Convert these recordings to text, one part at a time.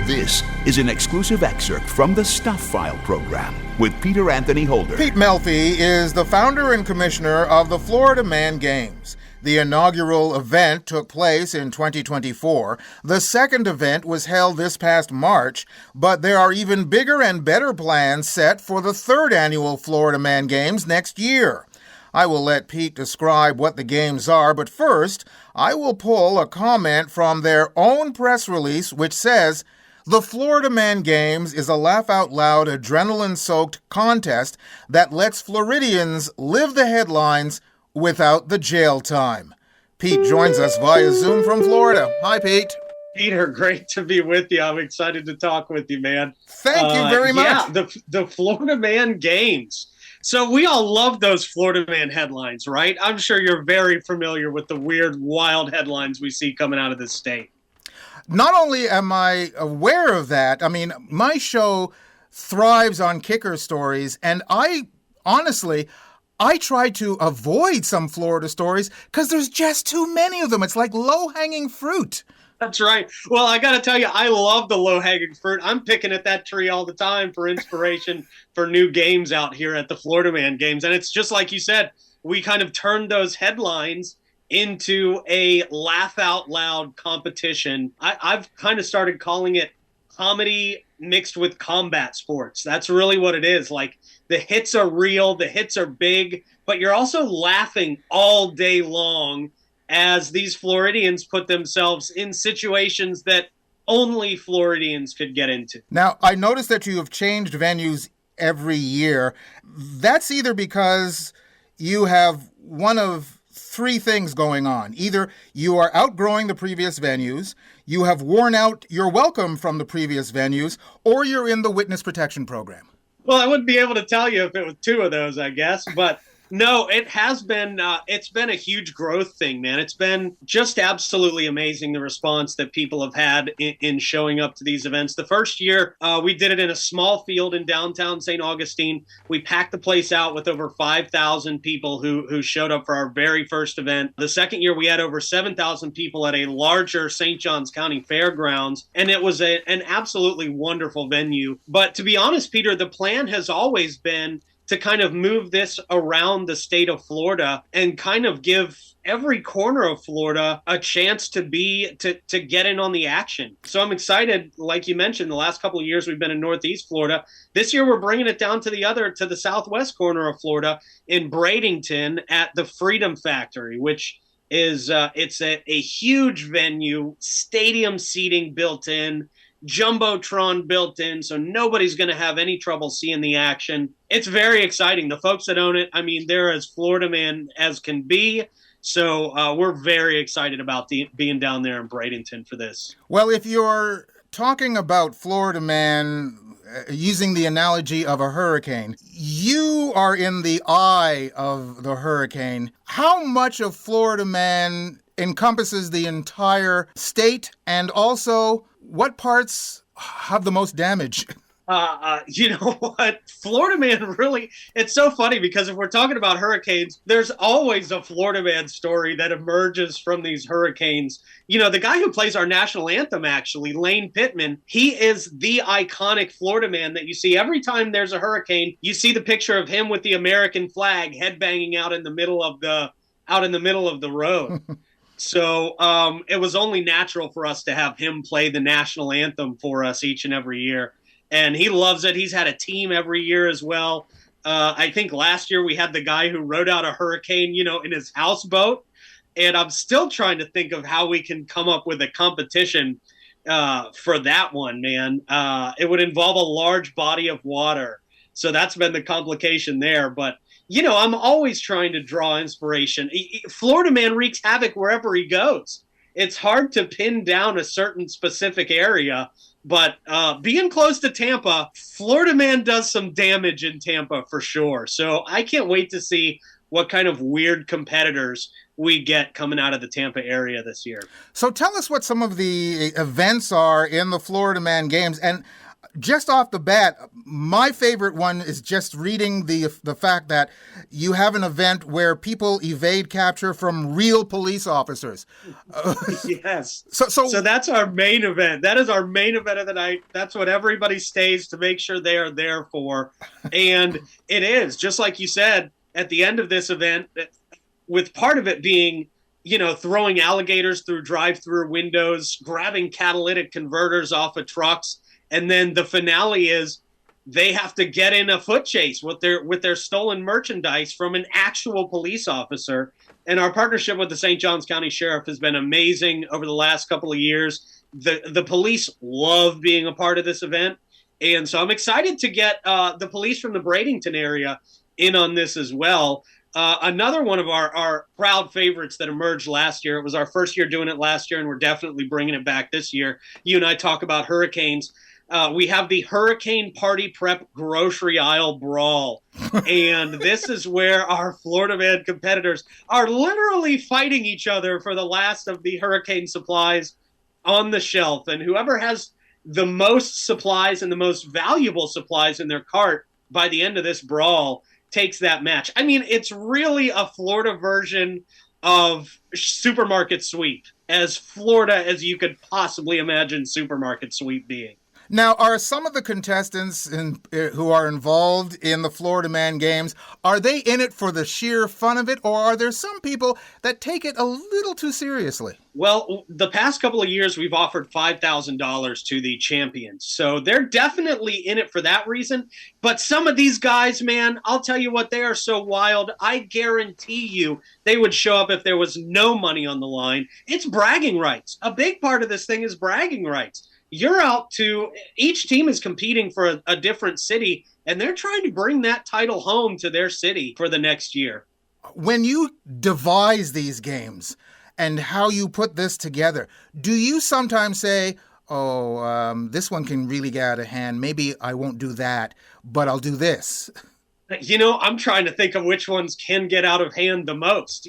This is an exclusive excerpt from the Stuph File Program with Peter Anthony Holder. Pete Melfi is the founder and commissioner of the Florida Man Games. The inaugural event took place in 2024. The second event was held this past March, but there are even bigger and better plans set for the third annual Florida Man Games next year. I will let Pete describe what the games are, but first, I will pull a comment from their own press release which says, "The Florida Man Games is a laugh-out-loud, adrenaline-soaked contest that lets Floridians live the headlines without the jail time." Pete joins us via Zoom from Florida. Hi, Pete. Peter, great to be with you. I'm excited to talk with you, man. Thank you very much. Yeah, the Florida Man Games. So we all love those Florida Man headlines, right? I'm sure you're very familiar with the weird, wild headlines we see coming out of this state. Not only am I aware of that, I mean, my show thrives on kicker stories, and I try to avoid some Florida stories because there's just too many of them. It's like low-hanging fruit. That's right. Well, I got to tell you, I love the low-hanging fruit. I'm picking at that tree all the time for inspiration for new games out here at the Florida Man Games. And it's just like you said, we kind of turned those headlines into a laugh-out-loud competition. I've kind of started calling it comedy mixed with combat sports. That's really what it is. Like, the hits are real, the hits are big, but you're also laughing all day long as these Floridians put themselves in situations that only Floridians could get into. Now, I noticed that you have changed venues every year. That's either because you have one of three things going on. Either you are outgrowing the previous venues, you have worn out your welcome from the previous venues, or you're in the witness protection program. Well, I wouldn't be able to tell you if it was two of those, I guess, but no, it has been, it's been a huge growth thing, man. It's been just absolutely amazing, the response that people have had in showing up to these events. The first year, we did it in a small field in downtown St. Augustine. We packed the place out with over 5,000 people who showed up for our very first event. The second year, we had over 7,000 people at a larger St. Johns County fairgrounds, and it was an absolutely wonderful venue. But to be honest, Peter, the plan has always been to kind of move this around the state of Florida and kind of give every corner of Florida a chance to get in on the action. So I'm excited. Like you mentioned, the last couple of years we've been in Northeast Florida. This year we're bringing it down to the southwest corner of Florida in Bradenton at the Freedom Factory, which is it's a huge venue, stadium seating built in, Jumbotron built in, so nobody's going to have any trouble seeing the action. It's very exciting. The folks that own it, I mean, they're as Florida man as can be. So we're very excited about being down there in Bradenton for this. Well, if you're talking about Florida Man, using the analogy of a hurricane, you are in the eye of the hurricane. How much of Florida Man encompasses the entire state, and also what parts have the most damage? You know what? Florida Man really, it's so funny because if we're talking about hurricanes, there's always a Florida Man story that emerges from these hurricanes. You know, the guy who plays our national anthem, actually, Lane Pittman, he is the iconic Florida Man that you see every time there's a hurricane. You see the picture of him with the American flag headbanging out in the middle of the road. So it was only natural for us to have him play the national anthem for us each and every year. And he loves it. He's had a team every year as well. I think last year we had the guy who rode out a hurricane, in his houseboat. And I'm still trying to think of how we can come up with a competition for that one, man. It would involve a large body of water. So that's been the complication there. But I'm always trying to draw inspiration. Florida Man wreaks havoc wherever he goes. It's hard to pin down a certain specific area, but being close to Tampa, Florida Man does some damage in Tampa for sure. So I can't wait to see what kind of weird competitors we get coming out of the Tampa area this year. So tell us what some of the events are in the Florida Man Games. And Just off the bat, my favorite one is just reading the fact that you have an event where people evade capture from real police officers. Yes. So So that's our main event. That is our main event of the night. That's what everybody stays to make sure they are there for. And it is, just like you said, at the end of this event, with part of it being, throwing alligators through drive-through windows, grabbing catalytic converters off of trucks. And then the finale is they have to get in a foot chase with their stolen merchandise from an actual police officer. And our partnership with the St. Johns County Sheriff has been amazing over the last couple of years. The police love being a part of this event. And so I'm excited to get the police from the Bradenton area in on this as well. Another one of our proud favorites that emerged last year. It was our first year doing it last year, and we're definitely bringing it back this year. You and I talk about hurricanes. We have the Hurricane Party Prep Grocery Aisle Brawl. And this is where our Florida Man competitors are literally fighting each other for the last of the hurricane supplies on the shelf. And whoever has the most supplies and the most valuable supplies in their cart by the end of this brawl takes that match. I mean, it's really a Florida version of Supermarket Sweep, as Florida as you could possibly imagine Supermarket Sweep being. now, are some of the contestants who are involved in the Florida Man Games, are they in it for the sheer fun of it, or are there some people that take it a little too seriously? Well, the past couple of years, we've offered $5,000 to the champions. So they're definitely in it for that reason. But some of these guys, man, I'll tell you what, they are so wild. I guarantee you they would show up if there was no money on the line. It's bragging rights. A big part of this thing is bragging rights. You're out to, each team is competing for a different city, and they're trying to bring that title home to their city for the next year. When you devise these games and how you put this together, do you sometimes say, this one can really get out of hand. Maybe I won't do that, but I'll do this? I'm trying to think of which ones can get out of hand the most.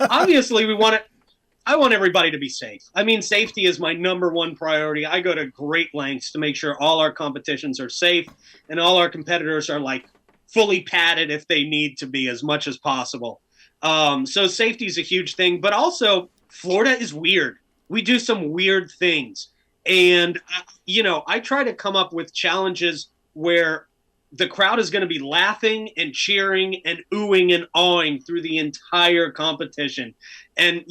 Obviously I want everybody to be safe. I mean, safety is my number one priority. I go to great lengths to make sure all our competitions are safe and all our competitors are like fully padded if they need to be, as much as possible. So safety is a huge thing, but also Florida is weird. We do some weird things. And, I try to come up with challenges where the crowd is going to be laughing and cheering and oohing and awing through the entire competition. And,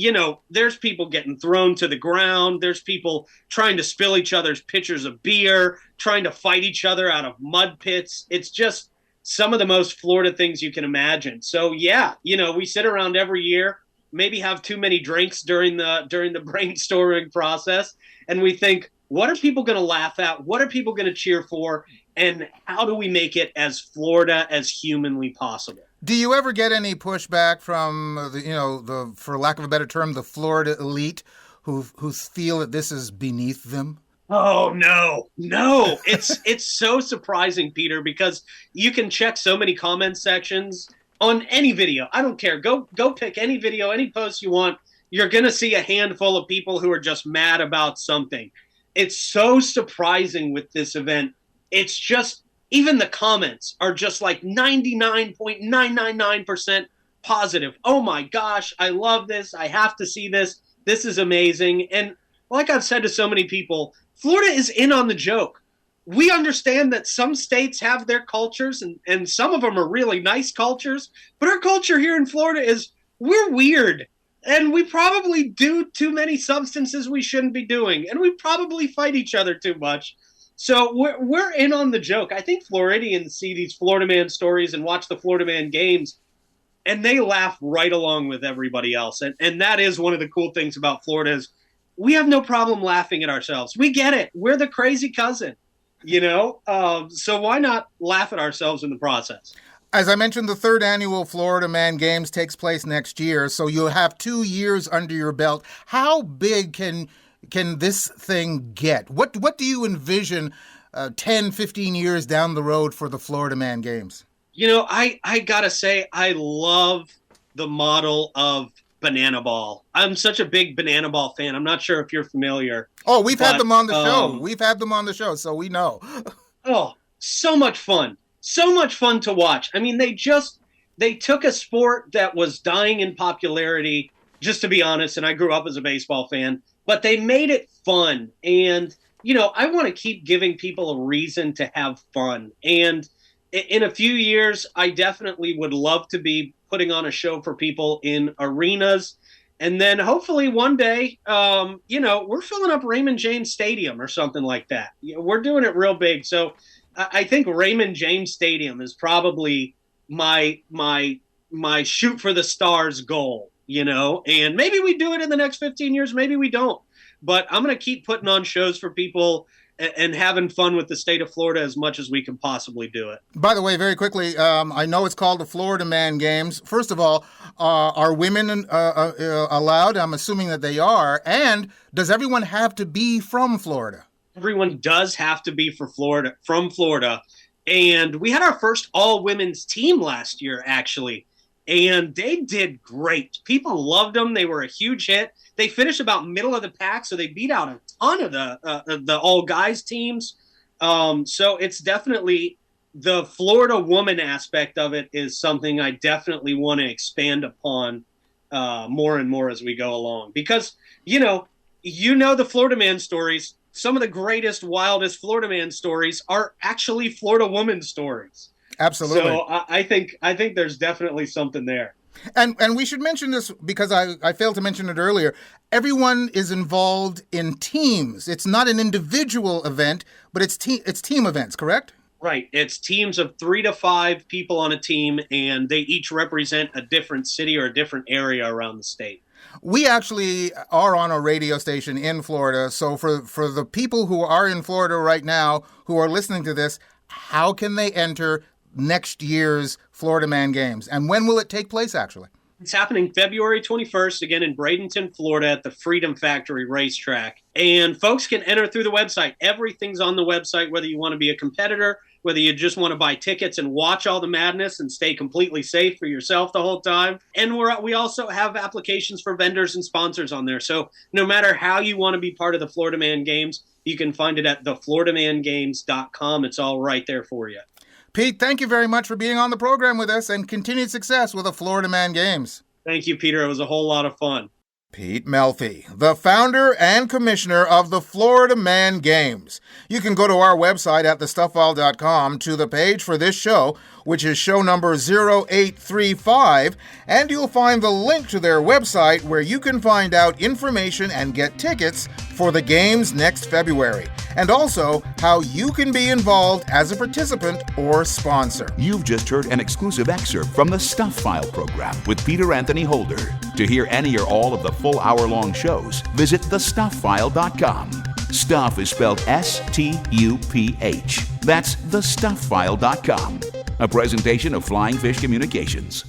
there's people getting thrown to the ground. There's people trying to spill each other's pitchers of beer, trying to fight each other out of mud pits. It's just some of the most Florida things you can imagine. So, yeah, we sit around every year, maybe have too many drinks during the brainstorming process, and we think, what are people going to laugh at? What are people going to cheer for? And how do we make it as Florida as humanly possible? Do you ever get any pushback from the for lack of a better term, the Florida elite who feel that this is beneath them? Oh, no. It's so surprising, Peter, because you can check so many comment sections on any video. I don't care. Go pick any video, any post you want. You're going to see a handful of people who are just mad about something. It's so surprising with this event. It's just, even the comments are just like 99.999% positive. Oh my gosh, I love this. I have to see this. This is amazing. And like I've said to so many people, Florida is in on the joke. We understand that some states have their cultures and some of them are really nice cultures, but our culture here in Florida is, we're weird. And we probably do too many substances we shouldn't be doing. And we probably fight each other too much. So we're in on the joke. I think Floridians see these Florida Man stories and watch the Florida Man games, and they laugh right along with everybody else. And that is one of the cool things about Florida is we have no problem laughing at ourselves. We get it. We're the crazy cousin, so why not laugh at ourselves in the process? As I mentioned, the third annual Florida Man Games takes place next year, so you'll have 2 years under your belt. How big can this thing get? What do you envision 10, 15 years down the road for the Florida Man Games? I got to say, I love the model of banana ball. I'm such a big banana ball fan. I'm not sure if you're familiar. Oh, we've had them on the show. We've had them on the show, so we know. Oh, so much fun. So much fun to watch. I mean, they took a sport that was dying in popularity, just to be honest, and I grew up as a baseball fan, but they made it fun. And, I want to keep giving people a reason to have fun. And in a few years, I definitely would love to be putting on a show for people in arenas. And then hopefully one day, we're filling up Raymond James Stadium or something like that. We're doing it real big. So I think Raymond James Stadium is probably my shoot for the stars goal, and maybe we do it in the next 15 years. Maybe we don't. But I'm going to keep putting on shows for people and having fun with the state of Florida as much as we can possibly do it. By the way, very quickly, I know it's called the Florida Man Games. First of all, are women allowed? I'm assuming that they are. And does everyone have to be from Florida? Everyone does have to be from Florida. And we had our first all-women's team last year, actually. And they did great. People loved them. They were a huge hit. They finished about middle of the pack, so they beat out a ton of the all-guys teams. So it's definitely the Florida woman aspect of it is something I definitely want to expand upon more and more as we go along. Because, the Florida Man stories. Some of the greatest, wildest Florida Man stories are actually Florida woman stories. Absolutely. So I think there's definitely something there. And we should mention this because I failed to mention it earlier. Everyone is involved in teams. It's not an individual event, but it's team events, correct? Right. It's teams of 3 to 5 people on a team, and they each represent a different city or a different area around the state. We actually are on a radio station in Florida. So for the people who are in Florida right now who are listening to this, how can they enter next year's Florida Man Games? And when will it take place, actually? It's happening February 21st, again in Bradenton, Florida at the Freedom Factory Racetrack. And folks can enter through the website. Everything's on the website, whether you want to be a competitor, whether you just want to buy tickets and watch all the madness and stay completely safe for yourself the whole time. And we also have applications for vendors and sponsors on there. So no matter how you want to be part of the Florida Man Games, you can find it at thefloridamangames.com. It's all right there for you. Pete, thank you very much for being on the program with us, and continued success with the Florida Man Games. Thank you, Peter. It was a whole lot of fun. Pete Melfi, the founder and commissioner of the Florida Man Games. You can go to our website at thestufffile.com to the page for this show, which is show number 0835, and you'll find the link to their website where you can find out information and get tickets for the games next February, and also how you can be involved as a participant or sponsor. You've just heard an exclusive excerpt from the Stuph File Program with Peter Anthony Holder. To hear any or all of the full hour-long shows, visit thestufffile.com. Stuph is spelled S-T-U-P-H. That's thestufffile.com. A presentation of Flying Fish Communications.